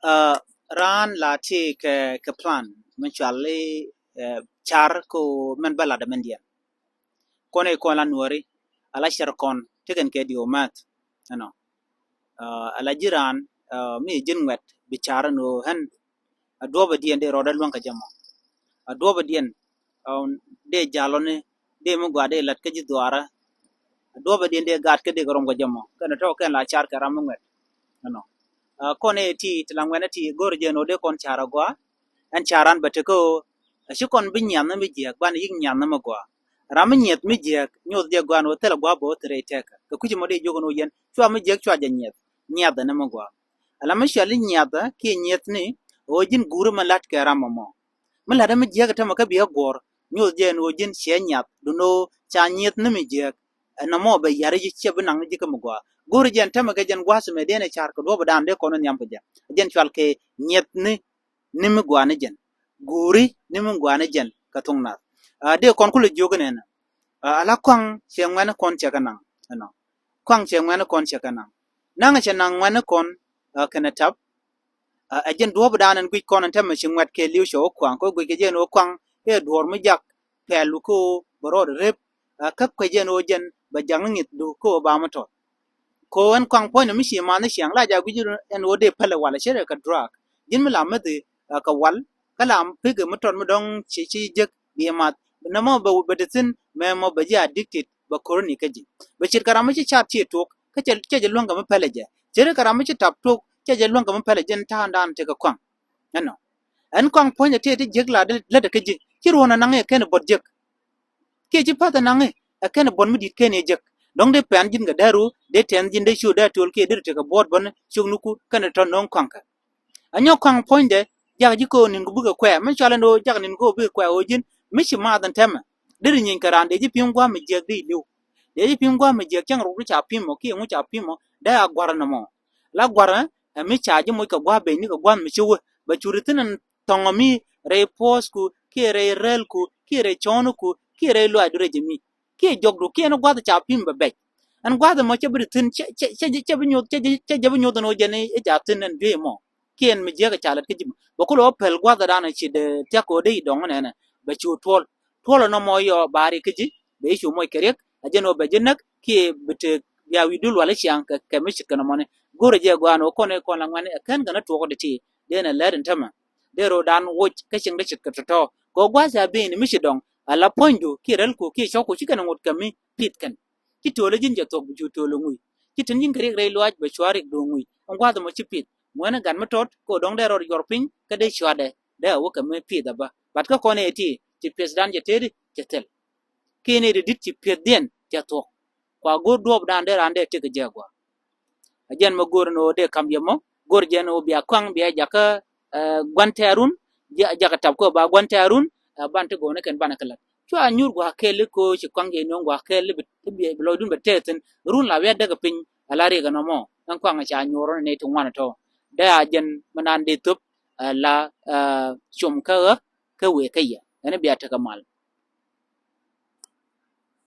uh, ran la ti ke plan menchali char ko men bala da mendia kone ko la nuori ala shar kon tegen ke diomat ano ala jiran mi jinwet bichara no han adoba dien de roda lwan ka jamo adoba dien de jalone de mo gade lat ke ji dwara adoba dien de gat ke de gorom ka jamo kana to ken la char ka ramwet ano kone ti tilangwena ti gorje no de kon chara gwa an charan bate ko shi kon bin nyam na mi je ban yin nyam na magwa ram nyet mi je nyot je gwa no tela gwa bo tre teka ko kuji mo de jogo no yen chwa mi je chwa je nyet da na magwa ala mi shali nyet ki nyet ni o jin guru ma lat ka ram mo mi la da mi je ta ma ka biya gor nyot je no jin she nyat du no cha nyet na mi je na mo ba yare ji che bin nang ji ka magwa guru jen ta ma ga jen gwa su me de ne char ko do ba dan de ko no nyam ko jen chwal ke nyet ni nimi gwana jen guri nimi gwana jen katungna de kon kulu jogene na ala kwang chengwana kon chakana ano kwang chengwana kon chakana nanga chenang wana kon kana tap ajen duob danan gwi kon anta ma chingwat ke liu sho kwang ko gwi ke jen o kwang e duor mu jak pelu ko borod rep kap ke jen o jen ba jang ngit du ko ba ma to ko en kwang po na mi shi ma na shiang la ja gwi en o de pala wala chere ka drug jin mi la ma de ka wal kalam pege muton mudong chi jek bi mat na mo ba detin me mo ba ja addicted ba korni kaji ba chir karama chi chap chi tok ka che longa ma peleje chere karama chi tap tok che longa ma peleje ta ndan te ka kwang no an kwang ponya te jek la de kaji chi rona nange ken bod jek ke chi pata nange ken bon mi dit ken jek dong de pan jin ga daru de ten jin de shu da tol ke de te ka bod bon chugnuku kan ton non kwang ka anyo kwang poinde jak ji ko nin go buga kwa man chala no jak nin go buga kwa ojin mishi ma dan tema dir nyin karan de ji pingwa mi je di liu de ji pingwa mi je kyang ru cha pimo ki mu cha pimo da gwar na mo la gwar mi cha ji mo ka gwa be ni ka gwa mi chu ba churitin tongomi re pos ku ki re rel ku ki re chonu ku ki re lo adure jimi ki jogdu ki no gwa cha pim ba be an gwa da mo che britin che binyo che binyo no je ne e ja tin en be mo kien mi je ka chalat ke jim ba ko lo pel gwa da na chi de te ko de dong ne na ba chu tol no mo yo bari ke ji be chu mo kerek a je no be je nak ki bete ya wi dul wala chiang ka mi chi kana mo ne gore je gwa no ko ne ko la ngane kan ga na to ko de ti de na le den tama de ro dan wo ka ching de chit ka to ko gwa sa be ni mi chi dong ala pondu ki rel ko ki cho ko chi kana ngot ka mi pit kan ki to le jin je to bu to lo ngui ki tin jin kerek re lo aj ba chwarik do ngui on gwa da mo chi pit mwana gan matot ko dong de ror yorpin ka de chwade de wo ka me pi da ba bat ka kone ti president je tedi jetel kene de dit ti pedien ja to kwa go dob dan de rande te ga jagwa ajen ma gor no de kam yemo gor je no biya kwang biya jaka gwantarun jaka tab ko ba gwantarun bante go ne ken banakala chwa nyur gwa kele ko chi kwang ge no gwa kele bi lo dun beteten run la we daga pin ala re ga no mo an kwang cha nyoro ne to wana to da ajen manan de tup la chum ka we kaya ene biya ta kamal